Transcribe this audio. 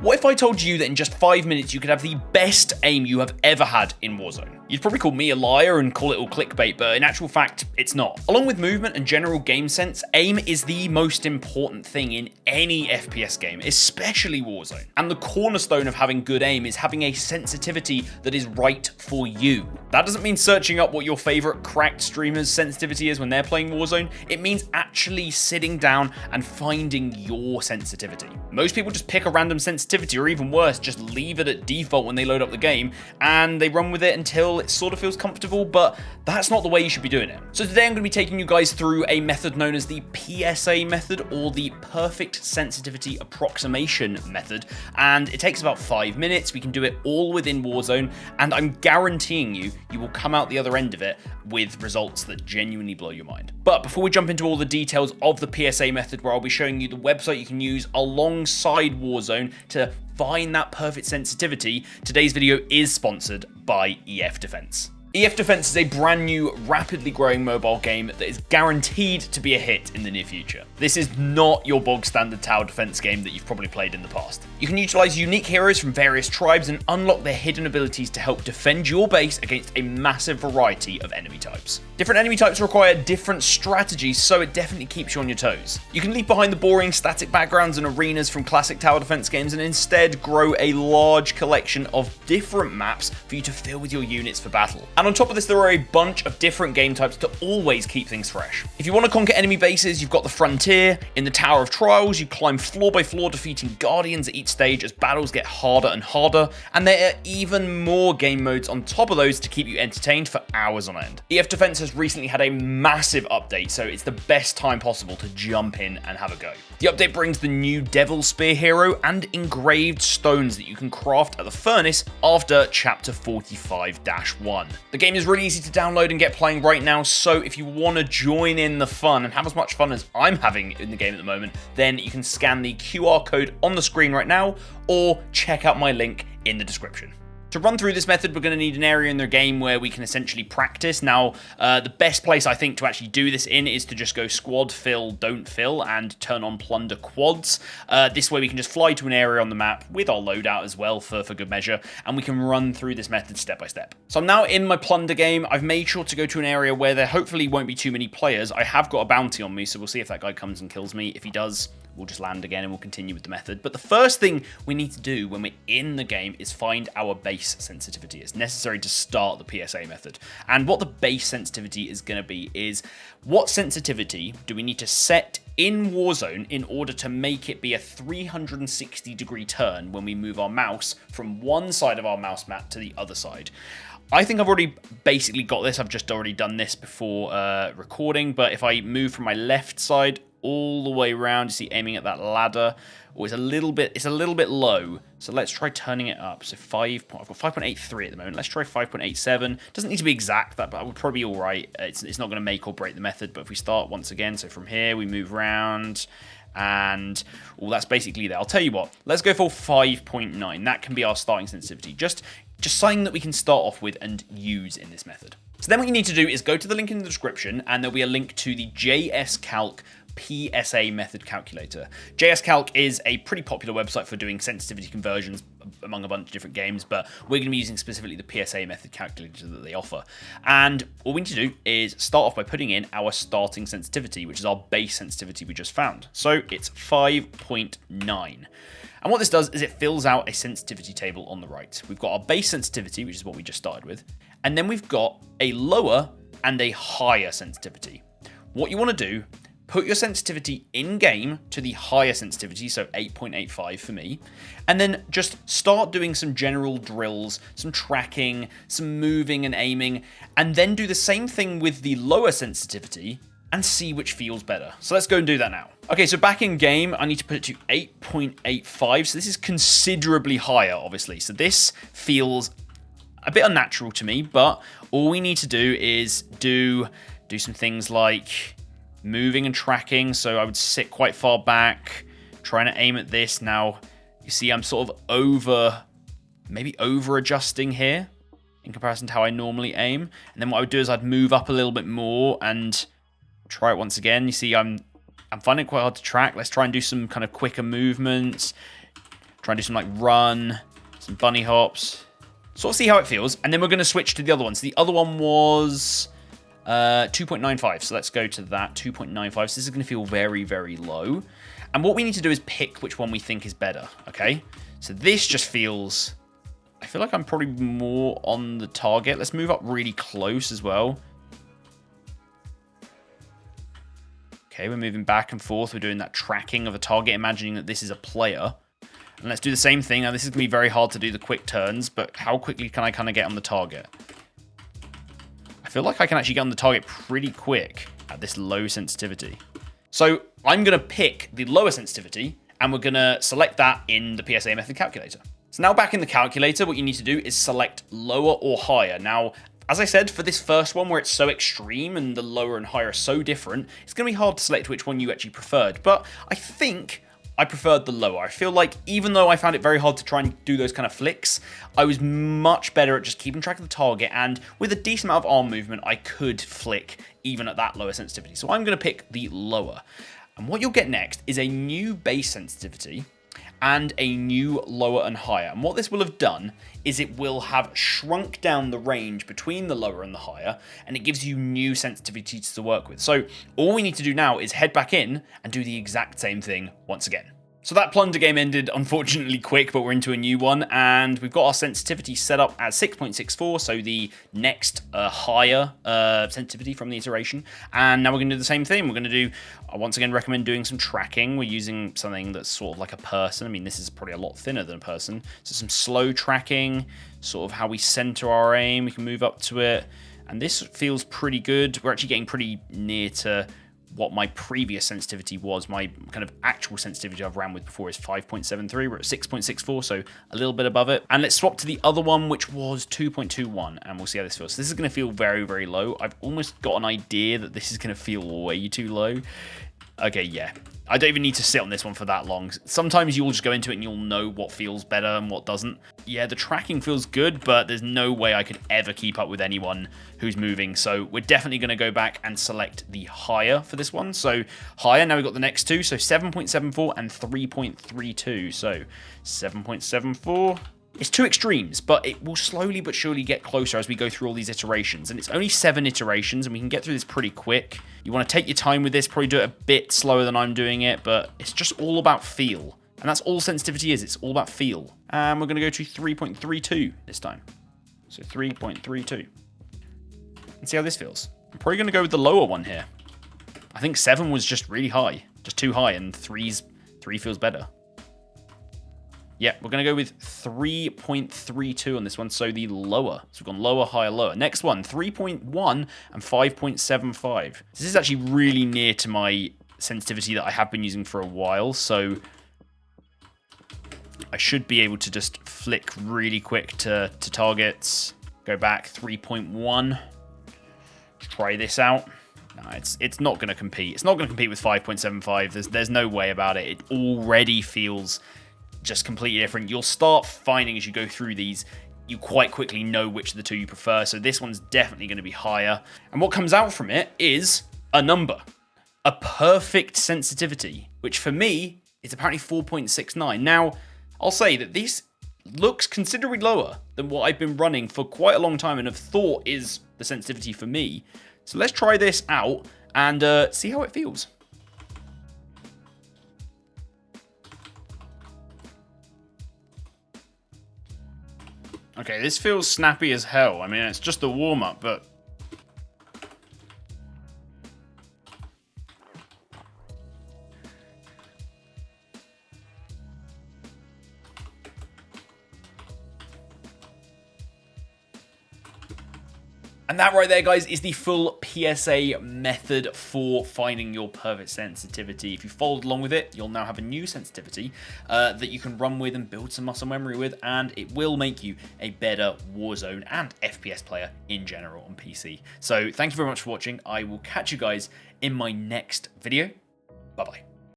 What if I told you that in just 5 minutes you could have the best aim you have ever had in Warzone? You'd probably call me a liar and call it all clickbait, but in actual fact, it's not. Along with movement and general game sense, aim is the most important thing in any FPS game, especially Warzone. And the cornerstone of having good aim is having a sensitivity that is right for you. That doesn't mean searching up what your favorite cracked streamer's sensitivity is when they're playing Warzone. It means actually sitting down and finding your sensitivity. Most people just pick a random sensitivity, or even worse, just leave it at default when they load up the game, and they run with it until it sort of feels comfortable, but that's not the way you should be doing it. So today I'm going to be taking you guys through a method known as the PSA Method, or the Perfect Sensitivity Approximation Method, and it takes about 5 minutes. We can do it all within Warzone, and I'm guaranteeing you will come out the other end of it with results that genuinely blow your mind. But before we jump into all the details of the PSA Method, where I'll be showing you the website you can use alongside Warzone to find that perfect sensitivity, today's video is sponsored by EF Defense. EF Defense is a brand new, rapidly growing mobile game that is guaranteed to be a hit in the near future. This is not your bog standard tower defense game that you've probably played in the past. You can utilize unique heroes from various tribes and unlock their hidden abilities to help defend your base against a massive variety of enemy types. Different enemy types require different strategies, so it definitely keeps you on your toes. You can leave behind the boring static backgrounds and arenas from classic tower defense games and instead grow a large collection of different maps for you to fill with your units for battle. And on top of this, there are a bunch of different game types to always keep things fresh. If you want to conquer enemy bases, you've got the Frontier. In the Tower of Trials, you climb floor by floor, defeating Guardians at each stage as battles get harder and harder, and there are even more game modes on top of those to keep you entertained for hours on end. EF Defense has recently had a massive update, so it's the best time possible to jump in and have a go. The update brings the new Devil Spear hero and engraved stones that you can craft at the furnace after Chapter 45-1. The game is really easy to download and get playing right now, so if you want to join in the fun and have as much fun as I'm having in the game at the moment, then you can scan the QR code on the screen right now or check out my link in the description. To run through this method, we're going to need an area in the game where we can essentially practice. Now, the best place I think to actually do this in is to just go squad, fill, don't fill, and turn on plunder quads. This way we can just fly to an area on the map with our loadout as well for good measure, and we can run through this method step by step. So I'm now in my plunder game. I've made sure to go to an area where there hopefully won't be too many players. I have got a bounty on me, so we'll see if that guy comes and kills me. If he does, we'll just land again and we'll continue with the method. But the first thing we need to do when we're in the game is find our base sensitivity. It's necessary to start the PSA method. And what the base sensitivity is going to be is, what sensitivity do we need to set in Warzone in order to make it be a 360-degree turn when we move our mouse from one side of our mouse mat to the other side? I think I've already basically got this. I've just already done this before recording, but if I move from my left side all the way around, you see aiming at that ladder, it's a little bit low, so let's try turning it up. So I've got 5.83 at the moment. Let's try 5.87. Doesn't need to be exact, but would probably be all right. It's not going to make or break the method, but if we start once again, so from here we move around, and that's basically there. I'll tell you what, let's go for 5.9. That can be our starting sensitivity. Just something that we can start off with and use in this method. So then what you need to do is go to the link in the description, and there'll be a link to the JSCalc PSA Method calculator. JSCalc is a pretty popular website for doing sensitivity conversions among a bunch of different games, but we're going to be using specifically the PSA Method calculator that they offer. And all we need to do is start off by putting in our starting sensitivity, which is our base sensitivity we just found. So it's 5.9. And what this does is it fills out a sensitivity table on the right. We've got our base sensitivity, which is what we just started with, and then we've got a lower and a higher sensitivity. What you want to do, put your sensitivity in-game to the higher sensitivity, so 8.85 for me, and then just start doing some general drills, some tracking, some moving and aiming, and then do the same thing with the lower sensitivity and see which feels better. So let's go and do that now. Okay, so back in game, I need to put it to 8.85, so this is considerably higher, obviously. So this feels a bit unnatural to me, but all we need to do is do some things like moving and tracking. So I would sit quite far back, trying to aim at this. Now, you see I'm sort of maybe over adjusting here in comparison to how I normally aim. And then what I would do is I'd move up a little bit more and try it once again. You see I'm finding it quite hard to track. Let's try and do some kind of quicker movements. Try and do some like run, some bunny hops. Sort of see how it feels. And then we're going to switch to the other one. So the other one was 2.95. So let's go to that, 2.95. So this is going to feel very, very low. And what we need to do is pick which one we think is better, okay? So this just feels... I feel like I'm probably more on the target. Let's move up really close as well. Okay, we're moving back and forth. We're doing that tracking of a target, imagining that this is a player. And let's do the same thing. Now, this is going to be very hard to do the quick turns, but how quickly can I kind of get on the target? I feel like I can actually get on the target pretty quick at this low sensitivity. So I'm going to pick the lower sensitivity, and we're going to select that in the PSA Method calculator. So now back in the calculator, what you need to do is select lower or higher. Now, as I said, for this first one where it's so extreme and the lower and higher are so different, it's going to be hard to select which one you actually preferred. But I think I preferred the lower. I feel like even though I found it very hard to try and do those kind of flicks, I was much better at just keeping track of the target, and with a decent amount of arm movement, I could flick even at that lower sensitivity. So I'm going to pick the lower. And what you'll get next is a new base sensitivity and a new lower and higher. And what this will have done is it will have shrunk down the range between the lower and the higher, and it gives you new sensitivities to work with. So all we need to do now is head back in and do the exact same thing once again. So that plunder game ended unfortunately quick, but we're into a new one, and we've got our sensitivity set up as 6.64, so the next higher sensitivity from the iteration. And now we're going to do the same thing. We're going to do, I once again recommend doing some tracking. We're using something that's sort of like a person. I mean, this is probably a lot thinner than a person. So some slow tracking, sort of how we center our aim. We can move up to it, and this feels pretty good. We're actually getting pretty near to what my previous sensitivity was. My kind of actual sensitivity I've ran with before is 5.73. We're at 6.64, so a little bit above it. And let's swap to the other one, which was 2.21, and we'll see how this feels. So this is going to feel very, very low. I've almost got an idea that this is going to feel way too low. Okay, yeah. I don't even need to sit on this one for that long. Sometimes you'll just go into it and you'll know what feels better and what doesn't. Yeah, the tracking feels good, but there's no way I could ever keep up with anyone who's moving. So we're definitely going to go back and select the higher for this one. So higher, now we've got the next two. So 7.74 and 3.32. So 7.74. It's two extremes, but it will slowly but surely get closer as we go through all these iterations. And it's only 7 iterations, and we can get through this pretty quick. You want to take your time with this, probably do it a bit slower than I'm doing it, but it's just all about feel. And that's all sensitivity is. It's all about feel. And we're going to go to 3.32 this time. So 3.32. And see how this feels. I'm probably going to go with the lower one here. I think 7 was just really high. Just too high, and 3 feels better. Yeah, we're going to go with 3.32 on this one, so the lower. So we've gone lower, higher, lower. Next one, 3.1 and 5.75. This is actually really near to my sensitivity that I have been using for a while, so I should be able to just flick really quick to targets. Go back, 3.1. Try this out. No, it's not going to compete. It's not going to compete with 5.75. There's no way about it. It already feels just completely different. You'll start finding as you go through these, you quite quickly know which of the two you prefer. So this one's definitely going to be higher. And what comes out from it is a number, a perfect sensitivity, which for me is apparently 4.69. Now, I'll say that this looks considerably lower than what I've been running for quite a long time and have thought is the sensitivity for me. So let's try this out and see how it feels. Okay, this feels snappy as hell. I mean, it's just a warm-up, but and that right there, guys, is the full PSA method for finding your perfect sensitivity. If you followed along with it, you'll now have a new sensitivity that you can run with and build some muscle memory with, and it will make you a better Warzone and FPS player in general on PC. So thank you very much for watching. I will catch you guys in my next video. Bye-bye.